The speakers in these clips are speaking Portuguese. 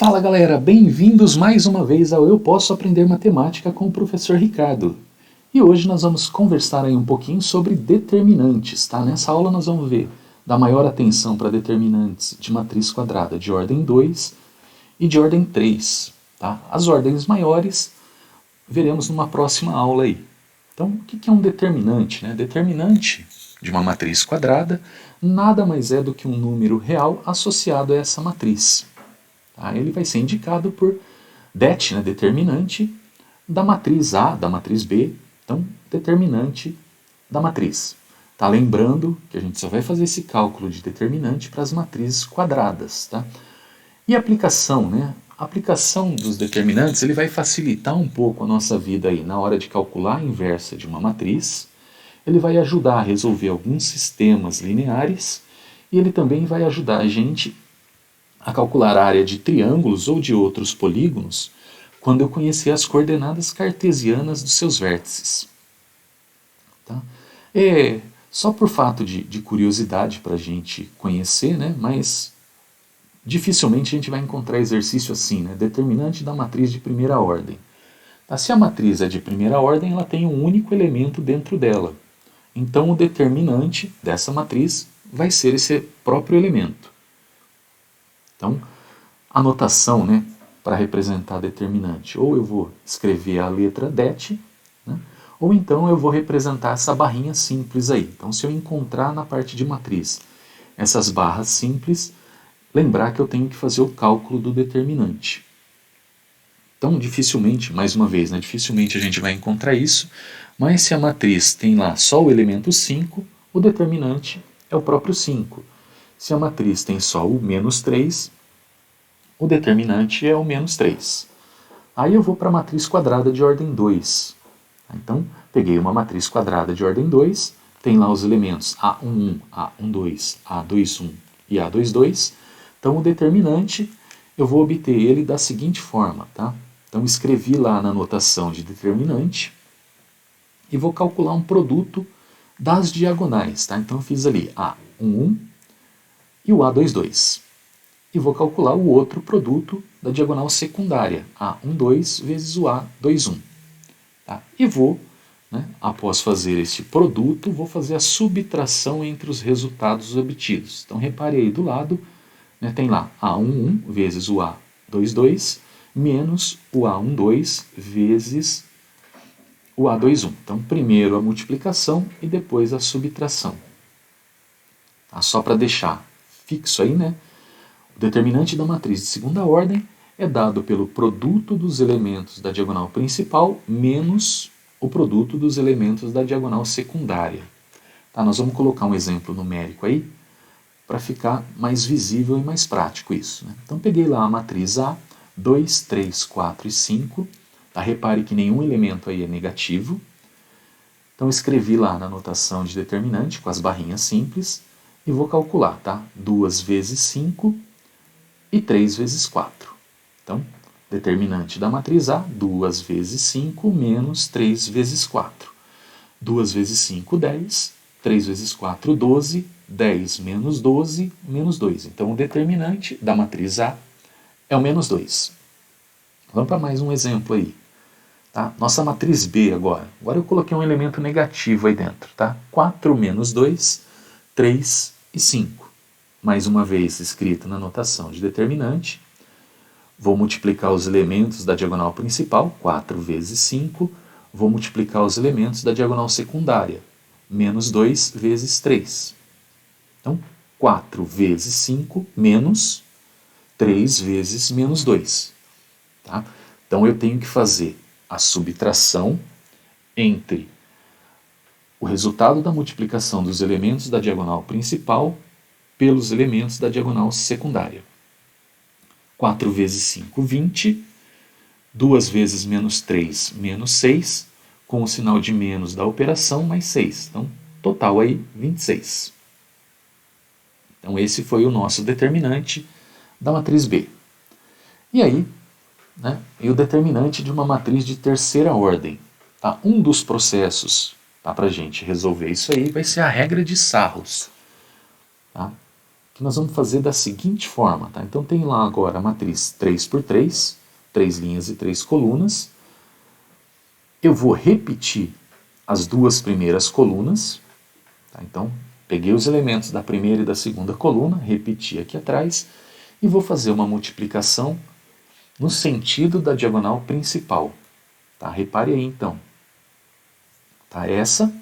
Fala galera, bem-vindos mais uma vez ao Eu Posso Aprender Matemática com o professor Ricardo. E hoje nós vamos conversar aí um pouquinho sobre determinantes, tá? Nessa aula nós vamos dar maior atenção para determinantes de matriz quadrada de ordem 2 e de ordem 3, tá? As ordens maiores veremos numa próxima aula aí. Então, o que é um determinante, né? Determinante de uma matriz quadrada nada mais é do que um número real associado a essa matriz. Ele vai ser indicado por det, né, determinante da matriz A, da matriz B, então determinante da matriz. Tá? Lembrando que a gente só vai fazer esse cálculo de determinante para as matrizes quadradas. Tá? E a aplicação, né? A aplicação dos determinantes ele vai facilitar um pouco a nossa vida aí na hora de calcular a inversa de uma matriz. Ele vai ajudar a resolver alguns sistemas lineares e ele também vai ajudar a gente a calcular a área de triângulos ou de outros polígonos quando eu conhecer as coordenadas cartesianas dos seus vértices. Tá? Só por fato de curiosidade para a gente conhecer, né? Mas dificilmente a gente vai encontrar exercício assim, né? Determinante da matriz de primeira ordem. Tá? Se a matriz é de primeira ordem, ela tem um único elemento dentro dela. Então o determinante dessa matriz vai ser esse próprio elemento. Então, a notação, né, para representar determinante, ou eu vou escrever a letra det, né, ou então eu vou representar essa barrinha simples aí. Então, se eu encontrar na parte de matriz essas barras simples, lembrar que eu tenho que fazer o cálculo do determinante. Então, dificilmente, mais uma vez, né, dificilmente a gente vai encontrar isso, mas se a matriz tem lá só o elemento 5, o determinante é o próprio 5. Se a matriz tem só o menos 3, o determinante é o menos 3. Aí eu vou para a matriz quadrada de ordem 2. Então, peguei uma matriz quadrada de ordem 2, tem lá os elementos A11, A12, A21 e A22. Então, o determinante, eu vou obter ele da seguinte forma. Tá? Então, escrevi lá na notação de determinante e vou calcular um produto das diagonais. Tá? Então, eu fiz ali A11 e o A22. E vou calcular o outro produto da diagonal secundária, A12 vezes o A21. Tá? E vou, né, após fazer este produto, vou fazer a subtração entre os resultados obtidos. Então repare aí do lado, né, tem lá A11 vezes o A22 menos o A12 vezes o A21. Então primeiro a multiplicação e depois a subtração. Tá? Só para deixar fixo aí, né? O determinante da matriz de segunda ordem é dado pelo produto dos elementos da diagonal principal menos o produto dos elementos da diagonal secundária. Tá, nós vamos colocar um exemplo numérico aí para ficar mais visível e mais prático isso. Né? Então peguei lá a matriz A, 2, 3, 4 e 5. Tá? Repare que nenhum elemento aí é negativo. Então escrevi lá na notação de determinante com as barrinhas simples e vou calcular. Tá? 2 vezes 5 e 3 vezes 4. Então, determinante da matriz A, 2 vezes 5 menos 3 vezes 4. 2 vezes 5, 10. 3 vezes 4, 12. 10 menos 12, menos 2. Então, o determinante da matriz A é o menos 2. Vamos para mais um exemplo aí. Tá? Nossa matriz B agora. Agora eu coloquei um elemento negativo aí dentro. Tá? 4 menos 2, 3 e 5. Mais uma vez escrito na notação de determinante. Vou multiplicar os elementos da diagonal principal, 4 vezes 5. Vou multiplicar os elementos da diagonal secundária, menos 2 vezes 3. Então, 4 vezes 5 menos 3 vezes menos 2. Tá? Então, eu tenho que fazer a subtração entre o resultado da multiplicação dos elementos da diagonal principal pelos elementos da diagonal secundária. 4 vezes 5, 20. 2 vezes menos 3, menos 6. Com o sinal de menos da operação, mais 6. Então, total aí, 26. Então, esse foi o nosso determinante da matriz B. E aí, né, e o determinante de uma matriz de terceira ordem. Tá? Um dos processos para a gente resolver isso aí vai ser a regra de Sarros. Tá? que nós vamos fazer da seguinte forma. Tá? Então tem lá agora a matriz 3 por 3, 3 linhas e 3 colunas. Eu vou repetir as duas primeiras colunas. Tá? Então, peguei os elementos da primeira e da segunda coluna, repeti aqui atrás, e vou fazer uma multiplicação no sentido da diagonal principal. Tá? Repare aí então. Tá? Essa,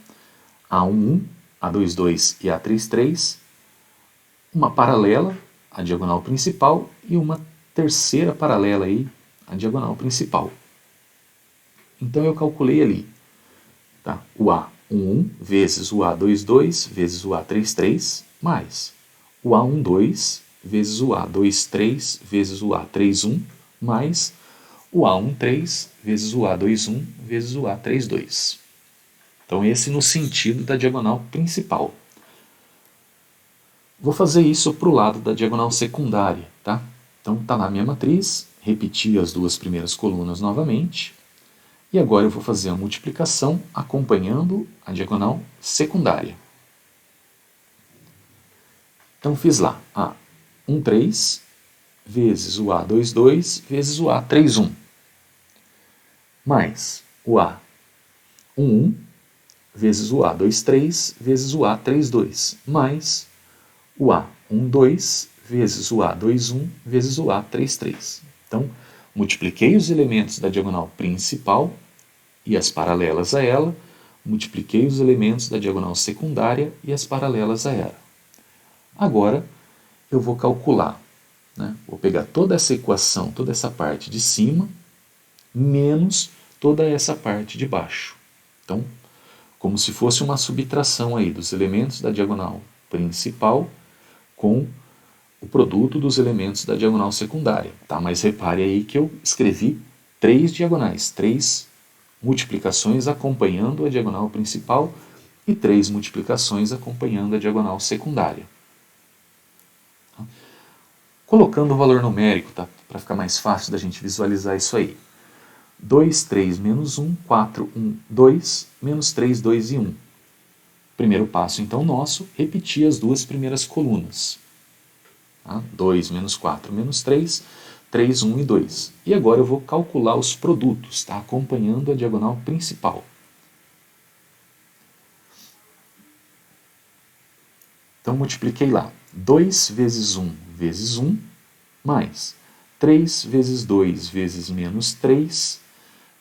A11, A22 e A33, uma paralela, a diagonal principal, e uma terceira paralela aí, a diagonal principal. Então eu calculei ali, tá? O A11 vezes o A22 vezes o A33, mais o A12 vezes o A23 vezes o A31, mais o A13 vezes o A21 vezes o A32. Então esse no sentido da diagonal principal. Vou fazer isso para o lado da diagonal secundária, tá? Então está lá a minha matriz, repeti as duas primeiras colunas novamente, e agora eu vou fazer a multiplicação acompanhando a diagonal secundária. Então fiz lá A13 vezes o A22 vezes o A31, mais o A11 vezes o A23 vezes o A32, mais o A12 vezes o A21 vezes o A33. Então, multipliquei os elementos da diagonal principal e as paralelas a ela, multipliquei os elementos da diagonal secundária e as paralelas a ela. Agora, eu vou calcular, né? Vou pegar toda essa equação, toda essa parte de cima, menos toda essa parte de baixo. Então, como se fosse uma subtração aí dos elementos da diagonal principal com o produto dos elementos da diagonal secundária. Tá? Mas repare aí que eu escrevi 3 diagonais, 3 multiplicações acompanhando a diagonal principal e 3 multiplicações acompanhando a diagonal secundária. Colocando o valor numérico, tá? Para ficar mais fácil da gente visualizar isso aí. 2, 3, menos 1, 4, 1, 2, menos 3, 2 e 1. Primeiro passo, então, nosso, repetir as duas primeiras colunas. Tá? 2 menos 4 menos 3, 3, 1 e 2. E agora eu vou calcular os produtos, tá? Acompanhando a diagonal principal. Então, multipliquei lá. 2 vezes 1 vezes 1, mais 3 vezes 2 vezes menos 3,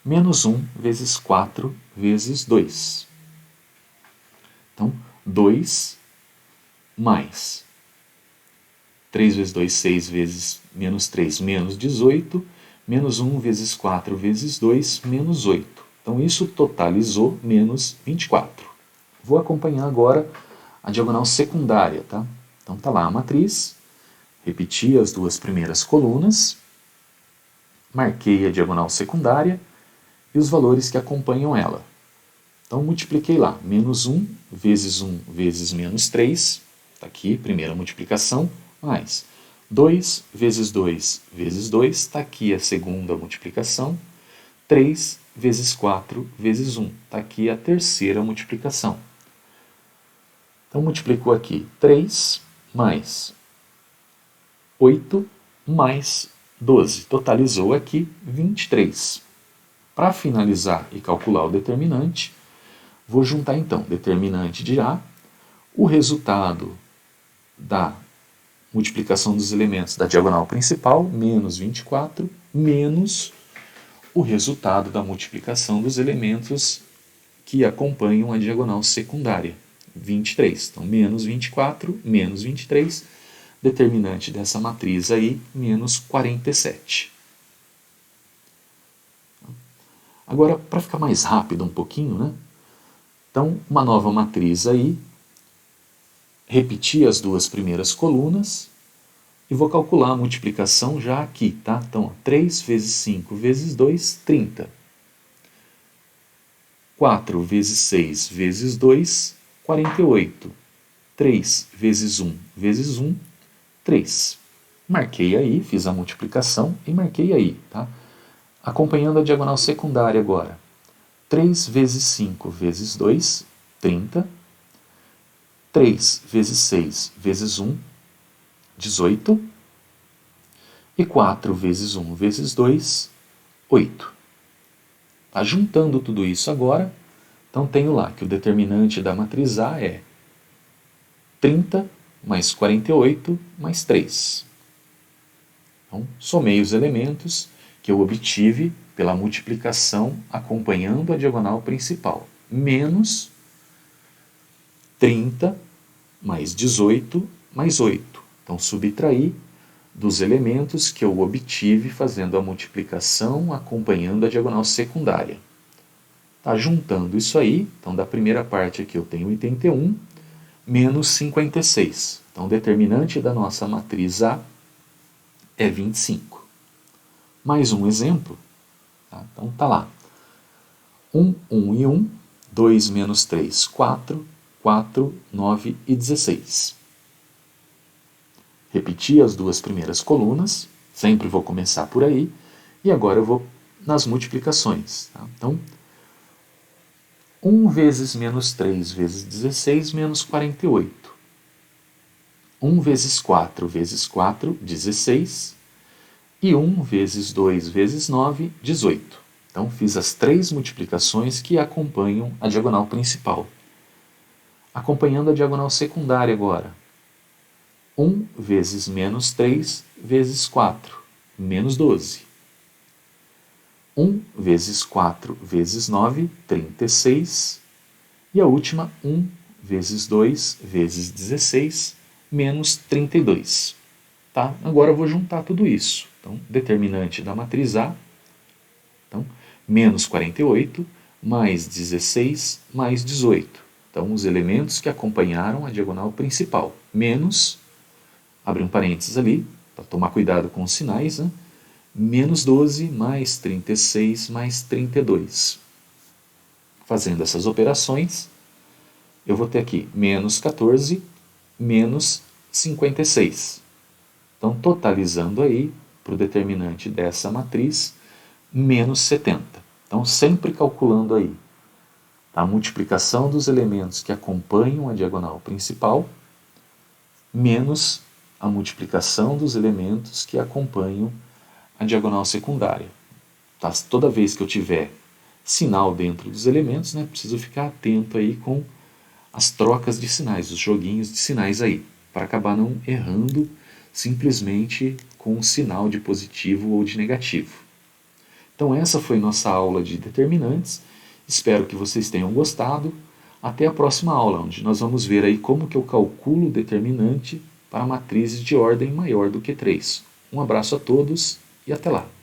menos 1 vezes 4 vezes 2. Então, 2 mais 3 vezes 2, 6 vezes menos 3, menos 18, menos 1 vezes 4 vezes 2, menos 8. Então, isso totalizou menos 24. Vou acompanhar agora a diagonal secundária, tá? Então, tá lá a matriz, repeti as duas primeiras colunas, marquei a diagonal secundária e os valores que acompanham ela. Então, multipliquei lá, menos 1 vezes menos 3, está aqui, primeira multiplicação, mais 2 vezes 2 vezes 2, está aqui a segunda multiplicação, 3 vezes 4 vezes 1, está aqui a terceira multiplicação. Então, multiplicou aqui 3 mais 8 mais 12, totalizou aqui 23. Para finalizar e calcular o determinante, vou juntar então determinante de A, o resultado da multiplicação dos elementos da diagonal principal, menos 24, menos o resultado da multiplicação dos elementos que acompanham a diagonal secundária, 23. Então, menos 24, menos 23, determinante dessa matriz aí, menos 47. Agora, para ficar mais rápido um pouquinho, né? Então, uma nova matriz aí, repetir as duas primeiras colunas e vou calcular a multiplicação já aqui, tá? Então, 3 vezes 5 vezes 2, 30. 4 vezes 6 vezes 2, 48. 3 vezes 1 vezes 1, 3. Marquei aí, fiz a multiplicação e marquei aí, tá? Acompanhando a diagonal secundária agora. 3 vezes 5 vezes 2, 30. 3 vezes 6 vezes 1, 18. E 4 vezes 1 vezes 2, 8. Tá, juntando tudo isso agora, então tenho lá que o determinante da matriz A é 30 mais 48 mais 3. Então, somei os elementos que eu obtive pela multiplicação acompanhando a diagonal principal, menos 30 mais 18 mais 8. Então, subtraí dos elementos que eu obtive fazendo a multiplicação acompanhando a diagonal secundária. Tá, juntando isso aí, então da primeira parte aqui eu tenho 81 menos 56. Então, o determinante da nossa matriz A é 25. Mais um exemplo. Tá? Então, tá lá. 1, 1 e 1. 2 menos 3, 4. 4, 9 e 16. Repeti as duas primeiras colunas. Sempre vou começar por aí. E agora eu vou nas multiplicações. Tá? Então, 1 vezes menos 3 vezes 16 menos 48. 1 vezes 4 vezes 4, 16. E 1 vezes 2 vezes 9, 18. Então, fiz as três multiplicações que acompanham a diagonal principal. Acompanhando a diagonal secundária agora. 1 vezes menos 3 vezes 4, menos 12. 1 vezes 4 vezes 9, 36. E a última, 1 vezes 2 vezes 16, menos 32. Tá? Agora eu vou juntar tudo isso. Então, determinante da matriz A, então, menos 48, mais 16, mais 18. Então, os elementos que acompanharam a diagonal principal, menos, abre um parênteses ali, para tomar cuidado com os sinais, né? Menos 12, mais 36, mais 32. Fazendo essas operações, eu vou ter aqui menos 14, menos 56. Então, totalizando aí, para o determinante dessa matriz, menos 70. Então, sempre calculando aí a multiplicação dos elementos que acompanham a diagonal principal, menos a multiplicação dos elementos que acompanham a diagonal secundária. Tá? Toda vez que eu tiver sinal dentro dos elementos, né, preciso ficar atento aí com as trocas de sinais, os joguinhos de sinais aí, para acabar não errando simplesmente com um sinal de positivo ou de negativo. Então essa foi nossa aula de determinantes. Espero que vocês tenham gostado. Até a próxima aula, onde nós vamos ver aí como que eu calculo o determinante para matrizes de ordem maior do que 3. Um abraço a todos e até lá!